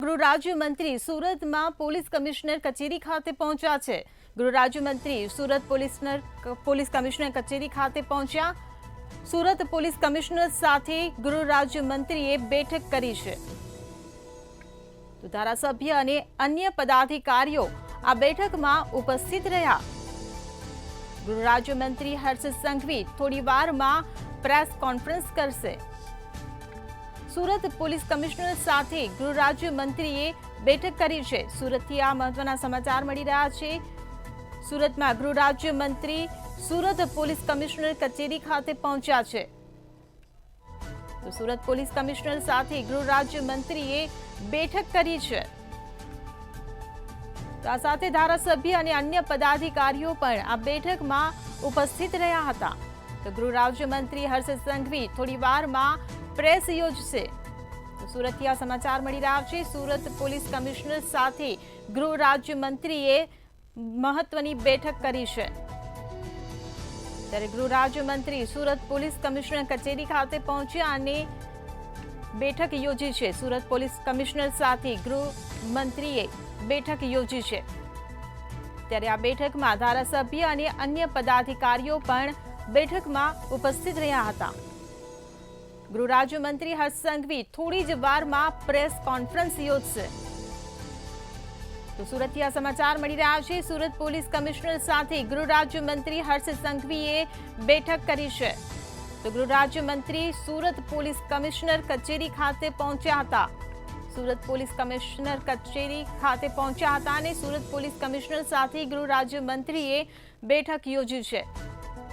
ગૃહ રાજ્યમંત્રી સુરતમાં પોલીસ કમિશનર કચેરી ખાતે પહોંચ્યા છે। ગૃહ રાજ્યમંત્રી સુરત પોલીસ કમિશનર કચેરી ખાતે પહોંચ્યા। સુરત પોલીસ કમિશનર સાથે ગૃહ રાજ્યમંત્રીએ બેઠક કરી છે। તો ધારાસભ્ય અને અન્ય પદાધિકારીઓ આ બેઠકમાં ઉપસ્થિત રહ્યા। ગૃહ રાજ્યમંત્રી હર્ષ સંઘવી થોડી વારમાં પ્રેસ કોન્ફરન્સ કરશે। સુરત પોલીસ કમિશનર સાથે ગૃહ રાજ્યમંત્રીએ બેઠક કરી છે। સુરતથી આ મહત્વના સમાચાર મળી રહ્યા છે। સુરતમાં ગૃહ રાજ્યમંત્રી સુરત પોલીસ કમિશનર કચેરી ખાતે પહોંચ્યા છે। તો સુરત પોલીસ કમિશનર સાથે ગૃહ રાજ્યમંત્રીએ બેઠક કરી છે। તો આ સાથે ધારાસભ્ય અને અન્ય પદાધિકારીઓ પણ આ બેઠકમાં ઉપસ્થિત રહ્યા હતા। તો ગૃહ રાજ્યમંત્રી હર્ષ સંઘવી થોડી વારમાં પ્રેસ યોજશે। સુરતથી આ સમાચાર મળી રહ્યા છે। સુરત પોલીસ કમિશનર સાથે ગૃહ રાજ્યમંત્રીએ મહત્વની બેઠક કરી છે। ત્યારે ગૃહ રાજ્યમંત્રી સુરત પોલીસ કમિશનર કચેરી ખાતે પહોંચ્યા અને બેઠક યોજી છે। સુરત પોલીસ કમિશનર સાથે ગૃહમંત્રીએ બેઠક યોજી છે। ત્યારે આ બેઠકમાં ધારાસભ્ય અને અન્ય પદાધિકારીઓ પણ બેઠકમાં ઉપસ્થિત રહ્યા હતા। ગૃહ રાજ્યમંત્રી હર્ષ સંઘવી થોડી જ વારમાં પ્રેસ કોન્ફરન્સ યોજશે। તો સુરતથી આ સમાચાર મળી રહ્યા છે। સુરત પોલીસ કમિશનર સાથે ગૃહ રાજ્યમંત્રી હર્ષ સંઘવીએ બેઠક કરી છે। તો ગૃહ રાજ્યમંત્રી સુરત પોલીસ કમિશનર કચેરી ખાતે પહોંચ્યા હતા। સુરત પોલીસ કમિશનર કચેરી ખાતે પહોંચ્યા હતા અને સુરત પોલીસ કમિશનર સાથે ગૃહ રાજ્યમંત્રીએ બેઠક યોજી છે।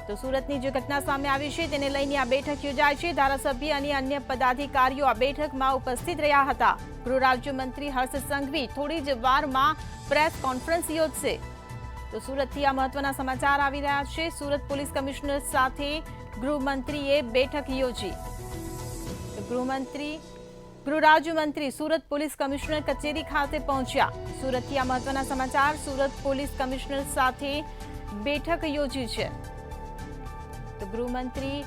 તો સુરતની જે ઘટના સામે આવી છે તેને લઈને આ બેઠક યોજાઈ છે। ધારાસભ્ય અને અન્ય પદાધિકારીઓ આ બેઠકમાં ઉપસ્થિત રહ્યા હતા। ગૃહ રાજ્યમંત્રી હર્ષ સંઘવી થોડી જ વારમાં પ્રેસ કોન્ફરન્સ યોજશે। તો સુરતથી આ મહત્વના સમાચાર આવી રહ્યા છે। સુરત પોલીસ કમિશનર સાથે ગૃહમંત્રીએ બેઠક યોજી। ગૃહ રાજ્યમંત્રી સુરત પોલીસ કમિશનર કચેરી ખાતે પહોંચ્યા। સુરતથી આ મહત્વના સમાચાર। સુરત પોલીસ કમિશનર સાથે બેઠક યોજી છે। તો ગૃહમંત્રી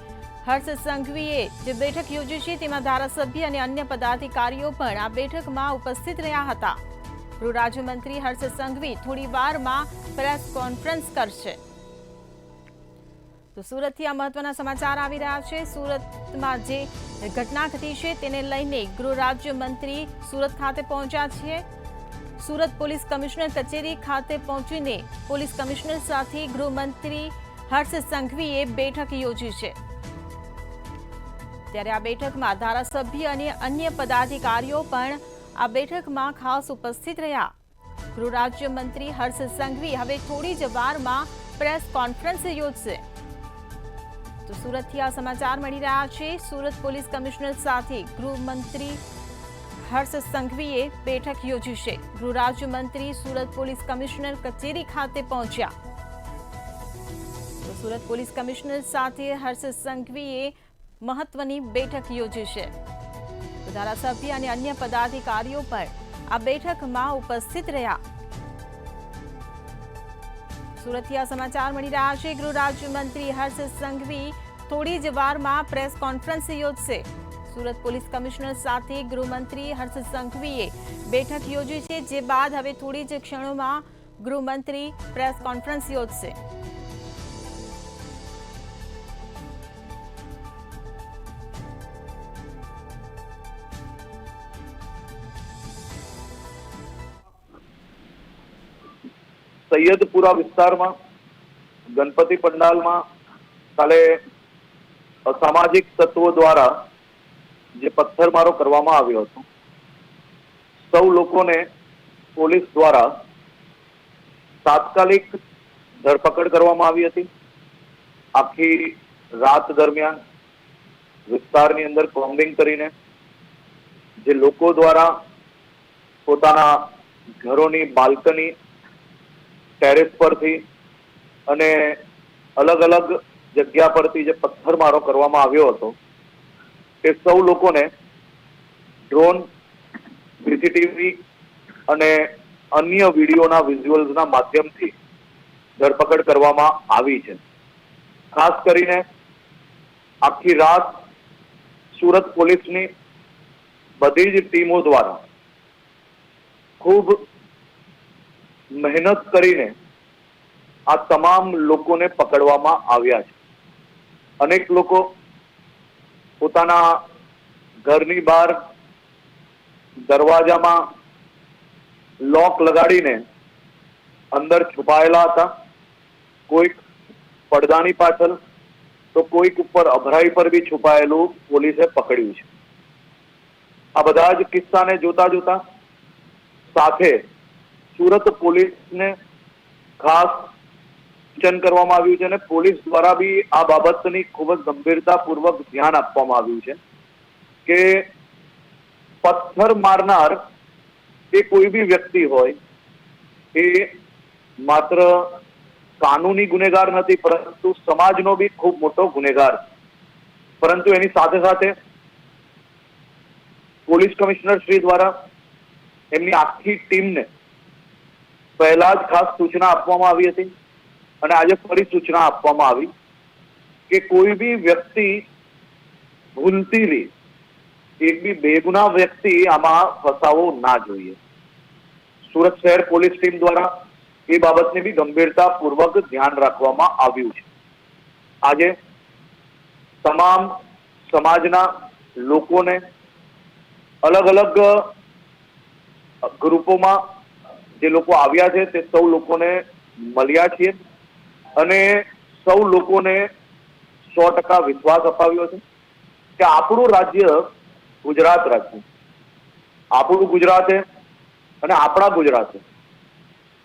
હર્ષ સંઘવીએ જે બેઠક યોજી છે તેમાં ધારાસભ્ય અને અન્ય પદાધિકારીઓ પણ આ બેઠકમાં ઉપસ્થિત રહ્યા હતા। ગૃહ રાજ્યમંત્રી હર્ષ સંઘવી થોડી વારમાં પ્રેસ કોન્ફરન્સ કરશે। તો સુરતથી આ મહત્વના સમાચાર આવી રહ્યા છે। સુરતમાં જે ઘટના ઘટી છે તેને લઈને ગૃહ રાજ્યમંત્રી સુરત ખાતે પહોંચ્યા છે। સુરત પોલીસ કમિશનર કચેરી ખાતે પહોંચીને પોલીસ કમિશનર સાથે ગૃહમંત્રી હર્ષ સંઘવીએ બેઠક યોજી છે। ત્યારે આ બેઠકમાં ધારાસભ્ય અને અન્ય પદાધિકારીઓ પણ આ બેઠકમાં ખાસ ઉપસ્થિત રહ્યા। ગૃહ રાજ્યમંત્રી હર્ષ સંઘવી હવે થોડી જ વારમાં પ્રેસ કોન્ફરન્સ યોજશે। તો સુરતથી આ સમાચાર મળી રહ્યા છે। સુરત પોલીસ કમિશનર સાથે ગૃહમંત્રી હર્ષ સંઘવીએ બેઠક યોજી છે। ગૃહ રાજ્યમંત્રી સુરત પોલીસ કમિશનર કચેરી ખાતે પહોંચ્યા। સુરત પોલીસ કમિશનર સાથે હર્ષ સંઘવીએ મહત્વની બેઠક યોજી છે। ધારાસભ્ય અને અન્ય પદાધિકારીઓ પણ આ બેઠકમાં ઉપસ્થિત રહ્યા। સુરતથી આ સમાચાર મળી રહ્યા છે। ગૃહ રાજ્યમંત્રી હર્ષ સંઘવી થોડી જ વારમાં પ્રેસ કોન્ફરન્સ યોજશે। સુરત પોલીસ કમિશનર સાથે ગૃહમંત્રી હર્ષ સંઘવીએ બેઠક યોજી છે, જે બાદ હવે થોડી જ ક્ષણોમાં ગૃહમંત્રી પ્રેસ કોન્ફરન્સ યોજશે। સૈયદપુરા વિસ્તારમાં ગણપતિ પંડાલમાં કાલે અસામાજિક તત્વો દ્વારા જે પથ્થરમારો કરવામાં આવ્યો હતો, સૌ લોકોને પોલીસ દ્વારા તાત્કાલિક ધરપકડ કરવામાં આવી હતી। આખી રાત દરમિયાન વિસ્તારની અંદર કોમ્બિંગ કરીને જે લોકો દ્વારા પોતાના ઘરોની બાલ્કની, ટેરેસ પરથી અને અલગ અલગ જગ્યા પરથી જે પથ્થરમારો કરવામાં આવ્યો હતો તે સૌ લોકોને ડ્રોન, સીસીટીવી અને અન્ય વિડીયોના વિઝ્યુઅલ્સના માધ્યમથી ધરપકડ કરવામાં આવી છે। ખાસ કરીને આખી રાત સુરત પોલીસની બધી જ ટીમો દ્વારા ખૂબ મહેનત કરીને આ તમામ લોકોને પકડવામાં આવ્યા છે. અનેક લોકો પોતાના ઘરની બહાર દરવાજામાં લોક લગાડીને અંદર છુપાયેલા હતા. કોઈક પડદાની પાછળ તો કોઈક ઉપર અભરાઈ પર બી છુપાયેલું પોલીસે પકડ્યું છે. આ બધા જ કિસ્સાને જોતા જોતા સાથે સુરત પોલીસને ખાસ સૂચન કરવામાં આવ્યું છે અને પોલીસ દ્વારા બી આ બાબતની ખૂબ જ ગંભીરતાપૂર્વક ધ્યાન આપવામાં આવ્યું છે કે પથ્થર મારનાર એ કોઈ બી વ્યક્તિ હોય એ માત્ર કાનૂની ગુનેગાર નથી, પરંતુ સમાજનો બી ખૂબ મોટો ગુનેગાર છે. પરંતુ એની સાથે સાથે પોલીસ કમિશનર શ્રી દ્વારા એમની આખી ટીમને પહેલા જ ખાસ સૂચના આપવામાં આવી હતી અને આજે ફરી સૂચના આપવામાં આવી કે કોઈ બી વ્યક્તિ ભૂલથી બી એક બી બેગુનાહ વ્યક્તિ આમાં ફસાવો ના જોઈએ. સુરત શહેર પોલીસ ટીમ દ્વારા એ બાબતને બી ગંભીરતાપૂર્વક ધ્યાન રાખવામાં આવ્યું છે. આજે તમામ સમાજના લોકોને અલગ અલગ ગ્રુપોમાં જે લોકો આવ્યા છે તે સૌ લોકોને મળ્યા છીએ અને સૌ લોકોને 100% વિશ્વાસ અપાવ્યો છે કે આપણું રાજ્ય ગુજરાત રાજ્ય, આપણું ગુજરાતે અને આપણા ગુજરાતે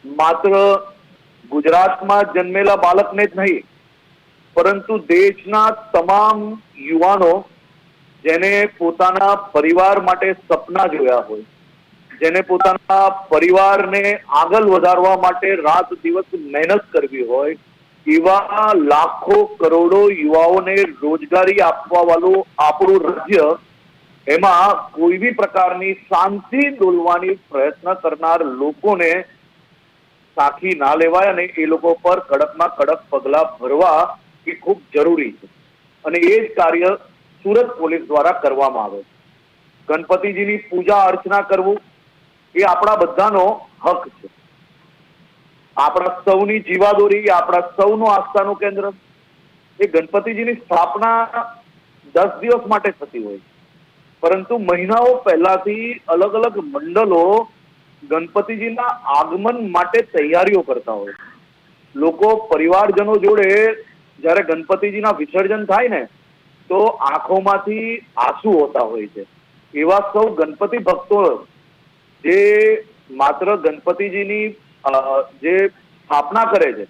માત્ર ગુજરાતમાં જન્મેલા બાળકને જ નહીં, પરંતુ દેશના તમામ યુવાનો જેને પોતાના પરિવાર માટે સપના જોયા હોય, જેને પોતાના પરિવારને આગળ વધારવા માટે રાત દિવસ મહેનત કરવી હોય, એવા લાખો કરોડો યુવાઓને રોજગારી આપવા વાળું આપણું રાજ્ય, એમાં કોઈ બી પ્રકારની શાંતિ ડોલવાની પ્રયત્ન કરનાર લોકોને સાખી ના લેવાય અને એ લોકો પર કડકમાં કડક પગલા ભરવા એ ખૂબ જરૂરી છે. અને એ જ કાર્ય સુરત પોલીસ દ્વારા કરવામાં આવે છે. ગણપતિજીની પૂજા અર્ચના કરવું એ આપણા બધાનો હક છે. આપણા સૌની જીવાદોરી, આપણા સૌનું આસ્થાનું કેન્દ્ર. એ ગણપતિજીની સ્થાપના 10 દિવસ માટે થતી હોય, પરંતુ મહિનાઓ પહેલાથી અલગ અલગ મંડળો ગણપતિજીના આગમન માટે તૈયારીઓ કરતા હોય. લોકો પરિવારજનો જોડે જ્યારે ગણપતિજીના વિસર્જન થાય ને તો આંખોમાંથી આંસુ હોતા હોય છે. એવા સૌ ગણપતિ ભક્તો જે માત્ર ગણપતિજીની જે સ્થાપના કરે છે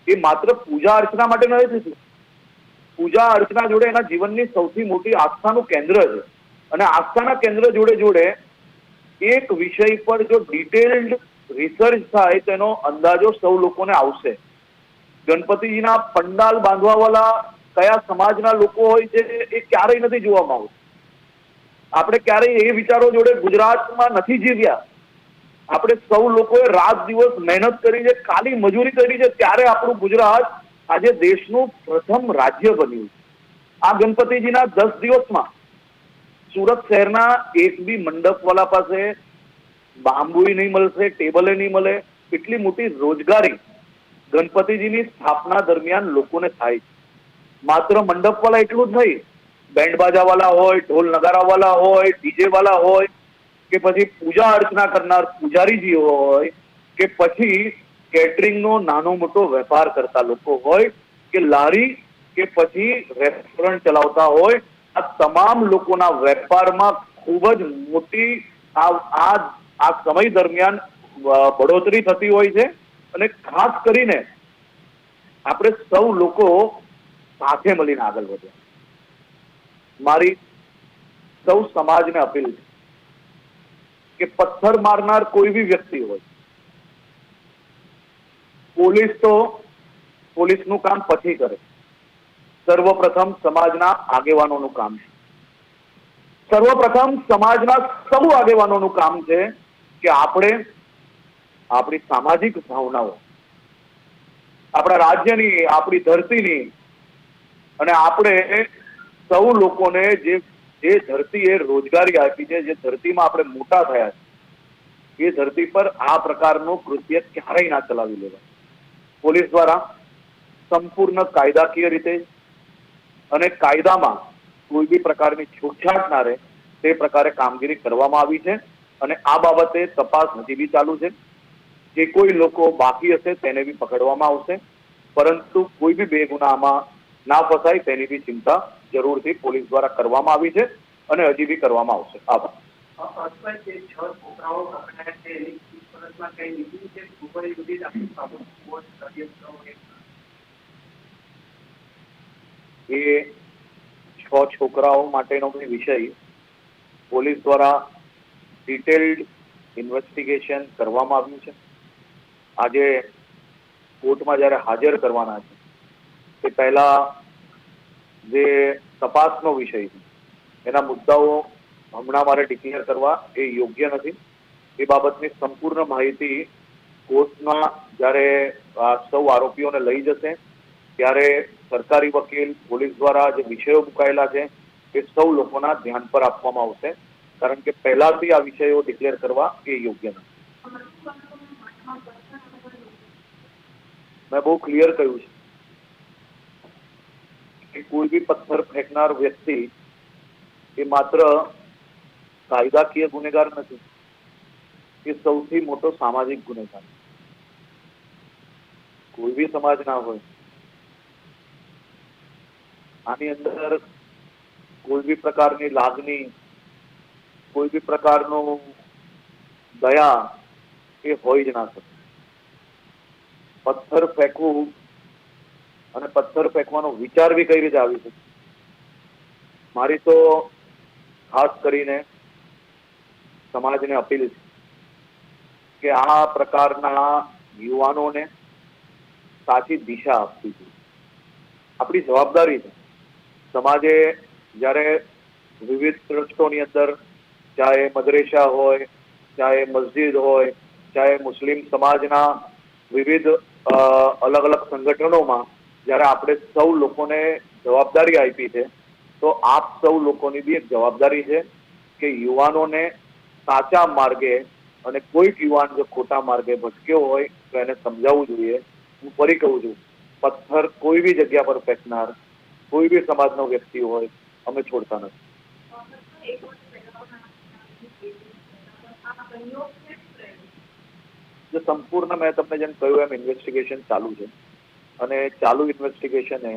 એ માત્ર પૂજા અર્ચના માટે નથી થતી. પૂજા અર્ચના જોડે એના જીવનની સૌથી મોટી આસ્થાનું કેન્દ્ર છે. અને આસ્થાના કેન્દ્ર જોડે જોડે એક વિષય પર જો ડિટેલ્ડ રિસર્ચ થાય તેનો અંદાજો સૌ લોકોને આવશે. ગણપતિજીના પંડાલ બાંધવા વાળા કયા સમાજના લોકો હોય છે એ ક્યારેય નથી જોવામાં આવતું. આપણે ક્યારેય એ વિચારો જોડે ગુજરાતમાં નથી જીવ્યા. આપણે સૌ લોકોએ રાત દિવસ મહેનત કરી છે, કાલી મજૂરી કરી છે, ત્યારે આપણું ગુજરાત આજે દેશનું પ્રથમ રાજ્ય બન્યું. આ ગણપતિજીના 10 દિવસમાં સુરત શહેરના એક બી મંડપવાલા પાસે બાંબુય નહીં મળશે, ટેબલે નહીં મળે. એટલી મોટી રોજગારી ગણપતિજીની સ્થાપના દરમિયાન લોકોને થાય છે. માત્ર મંડપવાલા એટલું જ નહીં, બેન્ડ બાજાવાલા હોય, ઢોલ નગારાવાલા હોય, ડીજે વાળા હોય, કે પછી પૂજા અર્ચના કરનાર પૂજારીજી હોય, કે પછી કેટરિંગનો નાનો મોટો વેપાર કરતા લોકો હોય, કે લારી કે પછી રેસ્ટોરન્ટ ચલાવતા હોય, આ તમામ લોકોના વેપારમાં ખૂબ જ મોટી આ સમય દરમિયાન બઢોતરી થતી હોય છે. અને ખાસ કરીને આપણે સૌ લોકો સાથે મળીને આગળ વધ્યા. મારી સૌ સમાજને અપીલ છે કે પથ્થર મારનાર કોઈ બી વ્યક્તિ હોય, પોલીસ તો પોલીસનું કામ પછી કરે, સર્વપ્રથમ સમાજના આગેવાનોનું કામ છે. સર્વપ્રથમ સમાજના સૌ આગેવાનોનું કામ છે કે આપણે આપણી સામાજિક ભાવનાઓ, આપણા રાજ્યની, આપણી ધરતીની, અને આપણે સૌ લોકોને જે ધરતીએ રોજગારી આપી છે, જે ધરતીમાં આપણે મોટા થયા છે, એ ધરતી પર આ પ્રકારનું કૃત્ય ક્યારેય ના ચલાવી લેવાય. પોલીસ દ્વારા સંપૂર્ણ કાયદાકીય રીતે અને કાયદામાં કોઈ બી પ્રકારની છૂટછાટ ના રહે તે પ્રકારે કામગીરી કરવામાં આવી છે અને આ બાબતે તપાસ હજી બી ચાલુ છે. જે કોઈ લોકો બાકી હશે તેને બી પકડવામાં આવશે, પરંતુ કોઈ બી બેગુનાહમાં ના ફસાય તેની બી ચિંતા જરૂરથી પોલીસ દ્વારા કરવામાં આવી છે અને હજી બી કરવામાં આવશે. આભાર. એ 6 છોકરાઓ માટેનો વિષય પોલીસ દ્વારા ડિટેલ્ડ ઇન્વેસ્ટિગેશન કરવામાં આવ્યું છે. આજે કોર્ટમાં જ્યારે હાજર કરવાના છે તે પહેલા જે તપાસનો વિષય છે એના મુદ્દાઓ હમણાં મારે ડિક્લેર કરવા એ યોગ્ય નથી. એ બાબતની સંપૂર્ણ માહિતી કોર્ટમાં જ્યારે સૌ આરોપીઓને લઈ જશે ત્યારે સરકારી વકીલ પોલીસ દ્વારા જે વિષયો મુકાયેલા છે એ સૌ લોકોના ધ્યાન પર આપવામાં આવશે, કારણ કે પહેલાથી આ વિષયો ડિક્લેર કરવા એ યોગ્ય નથી. મેં બહુ ક્લિયર કહ્યું છે કે કોઈ બી પથ્થર ફેંકનાર વ્યક્તિ એ માત્ર કાયદાકીય ગુનેગાર નથી, એ સૌથી મોટો સામાજિક ગુનેગાર. કોઈ બી સમાજ ના હોય આની અંદર કોઈ બી પ્રકારની લાગણી, કોઈ બી પ્રકારનો દયા એ હોય જ ના શકે. પથ્થર ફેંકવું અને પથ્થર ફેંકવાનો વિચાર બી કઈ રીતે આવી શકે. મારી તો ખાસ કરીને સમાજને અપીલ છે કે આ પ્રકારના યુવાનોને સાચી દિશા આપવી જોઈએ. આપણી જવાબદારી છે. સમાજે જ્યારે વિવિધ ટ્રસ્ટોની અંદર, ચાહે મદરેસા હોય, ચાહે મસ્જિદ હોય, ચાહે મુસ્લિમ સમાજના વિવિધ અલગ અલગ સંગઠનોમાં જ્યારે આપણે સૌ લોકોને જવાબદારી આપી છે, તો આપ સૌ લોકોની બી એક જવાબદારી છે કે યુવાનોને સાચા માર્ગે, અને કોઈક યુવાન જો ખોટા માર્ગે ભટક્યો હોય તો એને સમજાવવું જોઈએ. હું ફરી કહું છું, પથ્થર કોઈ બી જગ્યા પર ફેંકનાર કોઈ બી સમાજનો વ્યક્તિ હોય અમે છોડતા નથી. જે સંપૂર્ણ મેં તમને જેમ કહ્યું એમ ઇન્વેસ્ટિગેશન ચાલુ છે અને ચાલુ ઇન્વેસ્ટિગેશને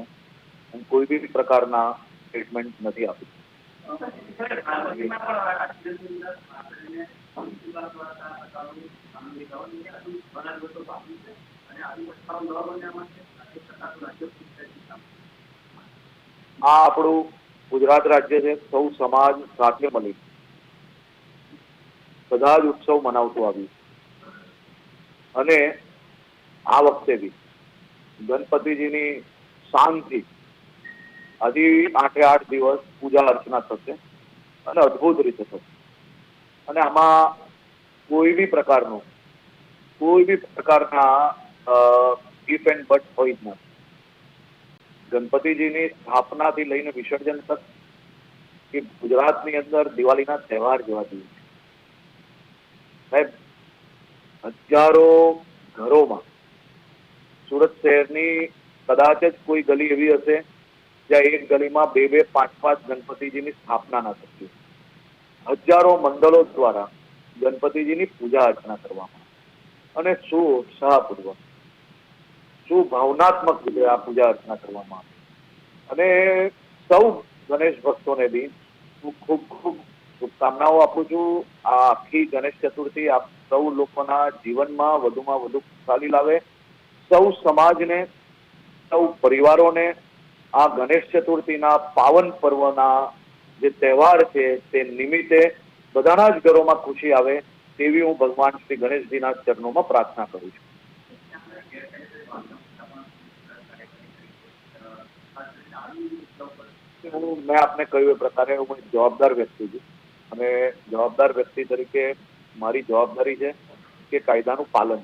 હું કોઈ બી પ્રકારના સ્ટેટમેન્ટ નથી આપી. આ આપણું ગુજરાત રાજ્ય છે. સૌ સમાજ સાથે મળી બધા જ ઉત્સવ મનાવતું આવ્યું અને આ વખતે બી ગણપતિજીની શાનથી હજી 8 દિવસ પૂજા અર્ચના થશે અને અદભુત રીતે થશે. અને આમાં કોઈ બી પ્રકારના ઇફ એન્ડ બટ હોય જ નથી. ગણપતિજીની સ્થાપનાથી લઈને વિસર્જન તક એ ગુજરાતની અંદર દિવાળીના તહેવાર જેવા જોઈએ છે. સાહેબ, હજારો ઘરોમાં સુરત શહેરની કદાચ જ કોઈ ગલી એવી હશે જ્યાં એક ગલીમાં 2-2, 5-5 ગણપતિજીની સ્થાપના ના થતી. હજારો મંડળો દ્વારા ગણપતિજીની પૂજા અર્ચના કરવામાં અને શું ઉત્સાહપૂર્વક, શું ભાવનાત્મક રીતે આ પૂજા અર્ચના કરવામાં આવે. અને સૌ ગણેશ ભક્તોને બી હું ખૂબ ખૂબ શુભકામનાઓ આપું છું. આ આખી ગણેશ ચતુર્થી આપ સૌ લોકોના જીવનમાં વધુમાં વધુ ખુશાલી લાવે. સૌ સમાજને, સૌ પરિવારોને આ ગણેશ ચતુર્થીના પાવન પર્વના જે તહેવાર છે તે નિમિત્તે બધાના જ ઘરોમાં ખુશી આવે તેવી હું ભગવાન શ્રી ગણેશજીના ચરણોમાં પ્રાર્થના કરું છું. મેં આપને કહ્યું એ પ્રકારે હું એક જવાબદાર વ્યક્તિ છું અને જવાબદાર વ્યક્તિ તરીકે મારી જવાબદારી છે કે કાયદાનું પાલન.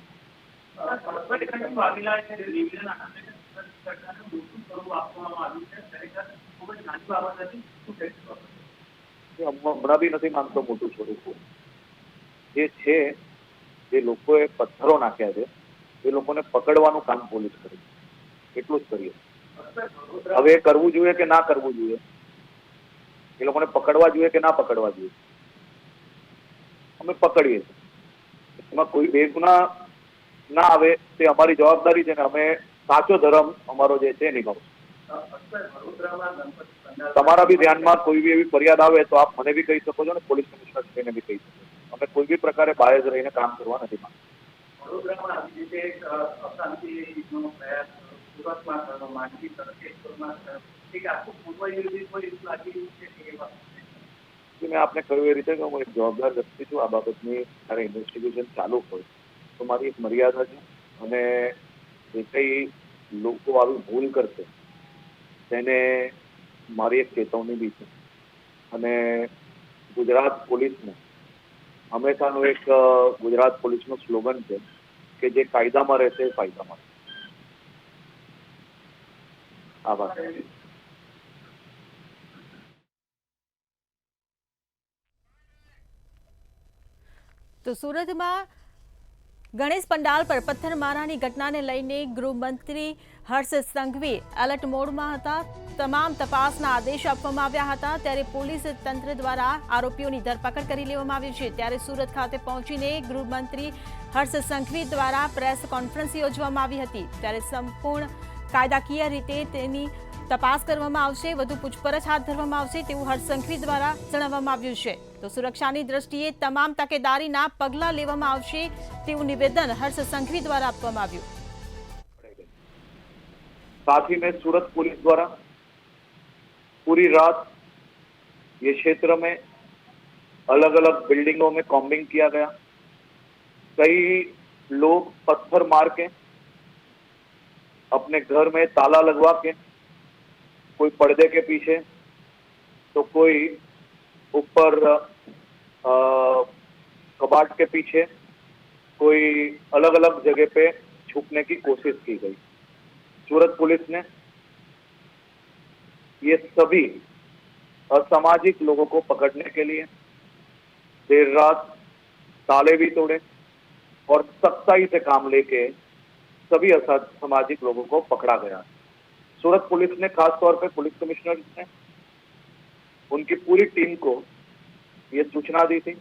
હમણાં બી નથી માંગતો મોટું સ્વરૂપ. જે છે જે લોકોએ પથ્થરો નાખ્યા છે એ લોકોને પકડવાનું કામ પોલીસ કરે, એટલું જ કરીએ. હવે એ કરવું જોઈએ કે ના કરવું જોઈએ, એ લોકોને પકડવા જોઈએ કે ના પકડવા જોઈએ, અમે પકડીએ છીએ. એમાં કોઈ બેગુના ના આવે તે અમારી જવાબદારી છે ને અમે સાચો ધર્મ અમારો જે છે નિભાવશું. તમારા બી ધ્યાનમાં કોઈ બી એવી ફરિયાદ આવે તો આપ મને બી કહી શકો છો ને પોલીસ કમિશનરશ્રીને બી કહી શકો છો. અમે કોઈ બી પ્રકારે બાયસ રહીને કામ કરવા નથી માંગતા. વડોદરામાં આવી રીતે એક અશાંતિનો પ્રયાસ સુરતમાં થયો, માંડવી તરકેશ્વરમાં થયો, એક આખું પૂર્વ યોજિત હોય એવું લાગી રહ્યું છે કે એ વાત મેં આપને કહ્યું એ રીતે કે હું એક જવાબદાર વ્યક્તિ છું. આ બાબતની જ્યારે ઇન્વેસ્ટિગેશન ચાલુ હોય તો મારી એક મર્યાદા છે અને જે કંઈ લોકો આવી ભૂલ કરશે તેને મારી એક ચેતવણી બી છે. અને ગુજરાત પોલીસને હંમેશાનું એક ગુજરાત પોલીસનું સ્લોગન છે કે જે કાયદામાં રહેશે એ ફાયદામાં. આભાર. તો સુરતમાં ગણેશ પંડાલ પર પથ્થરમારાની ઘટનાને લઈને ગૃહમંત્રી હર્ષ સંઘવી એલર્ટ મોડમાં હતા. તમામ તપાસના આદેશ આપવામાં આવ્યા હતા. ત્યારે પોલીસ તંત્ર દ્વારા આરોપીઓની ધરપકડ કરી લેવામાં આવી છે. ત્યારે સુરત ખાતે પહોંચીને ગૃહમંત્રી હર્ષ સંઘવી દ્વારા પ્રેસ કોન્ફરન્સ યોજવામાં આવી હતી. ત્યારે સંપૂર્ણ કાયદાકીય રીતે તેની તપાસ કરવામાં આવશે, વધુ પૂછપરછ હાથ ધરવામાં આવશે તેવું હર્ષ સંઘવી દ્વારા જણાવવામાં આવ્યું છે. તો સુરક્ષાની દ્રષ્ટિએ તમામ તકેદારીના પગલાં લેવામાં આવશે તેવું નિવેદન હર્ષ સંઘવી દ્વારા આપવામાં આવ્યું. साथ ही में सूरत पुलिस द्वारा पूरी रात ये क्षेत्र में अलग अलग बिल्डिंगों में कॉम्बिंग किया गया. कई लोग पत्थर मार के अपने घर में ताला लगवा के, कोई पर्दे के पीछे तो कोई ऊपर कबाट के पीछे, कोई अलग अलग जगह पे छुपने की कोशिश की गई. सूरत पुलिस ने ये सभी असामाजिक लोगों को पकड़ने के लिए देर रात ताले भी तोड़े और सख्ताई से काम लेके सभी असामाजिक लोगों को पकड़ा गया. सूरत पुलिस ने खास तौर पे पुलिस कमिश्नर ने उनकी पूरी टीम को ये सूचना दी थी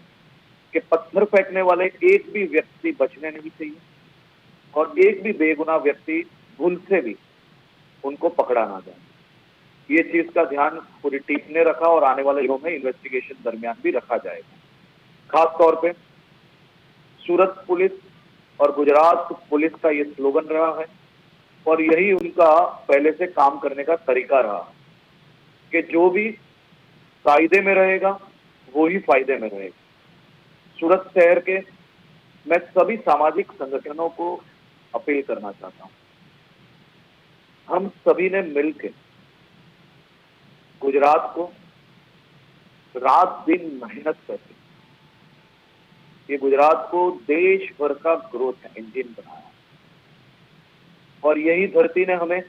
कि पत्थर फेंकने वाले एक भी व्यक्ति बचने नहीं चाहिए और एक भी बेगुनाह व्यक्ति भूल से भी उनको पकड़ा ना जाए. ये चीज का ध्यान पूरी टीम ने रखा और आने वाले दिनों में इन्वेस्टिगेशन दरमियान भी रखा जाएगा. खास तौर पे सूरत पुलिस और गुजरात पुलिस का ये स्लोगन रहा है और यही उनका पहले से काम करने का तरीका रहा कि जो भी कायदे में रहेगा वो ही फायदे में रहेगा. सूरत शहर के मैं सभी सामाजिक संगठनों को अपील करना चाहता हूं, हम सभी ने मिलकर गुजरात को रात दिन मेहनत करके ये गुजरात को देश भर का ग्रोथ इंजन बनाया और यही धरती ने हमें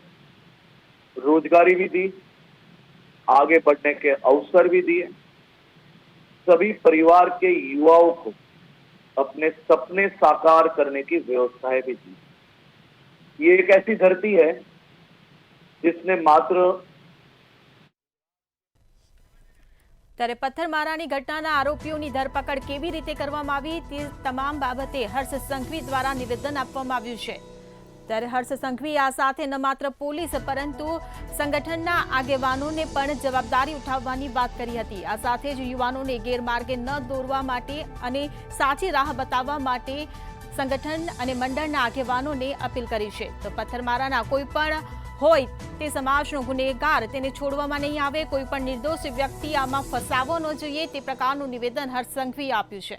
रोजगारी भी दी, आगे बढ़ने के अवसर भी दिए. सभी परिवार के युवाओं को अपने सपने साकार करने की व्यवस्थाएं भी दी. ये एक ऐसी धरती है जिसने मात्र ત્યારે પથ્થરમારાની ઘટનાના આરોપીઓની ધરપકડ કેવી રીતે કરવામાં આવી તે તમામ બાબતે હર્ષ સંઘવી દ્વારા નિવેદન આપવામાં આવ્યું છે. ત્યારે હર્ષ સંઘવી આ સાથે ન માત્ર પોલીસ પરંતુ સંગઠનના આગેવાનોને પણ જવાબદારી ઉઠાવવાની વાત કરી હતી. આ સાથે જ યુવાનોને ગેરમાર્ગે ન દોરવા માટે અને સાચી રાહ બતાવવા માટે સંગઠન અને મંડળના આગેવાનોને અપીલ કરી છે. તો પથ્થરમારાના કોઈ પણ હોય તે સમાજનો ગુનેગાર તેને છોડવામાં નહીં આવે, કોઈ પણ નિર્દોષ વ્યક્તિ આમાં ફસાવો ન જોઈએ તે પ્રકારનું નિવેદન હર્ષ સંઘવીએ આપ્યું છે.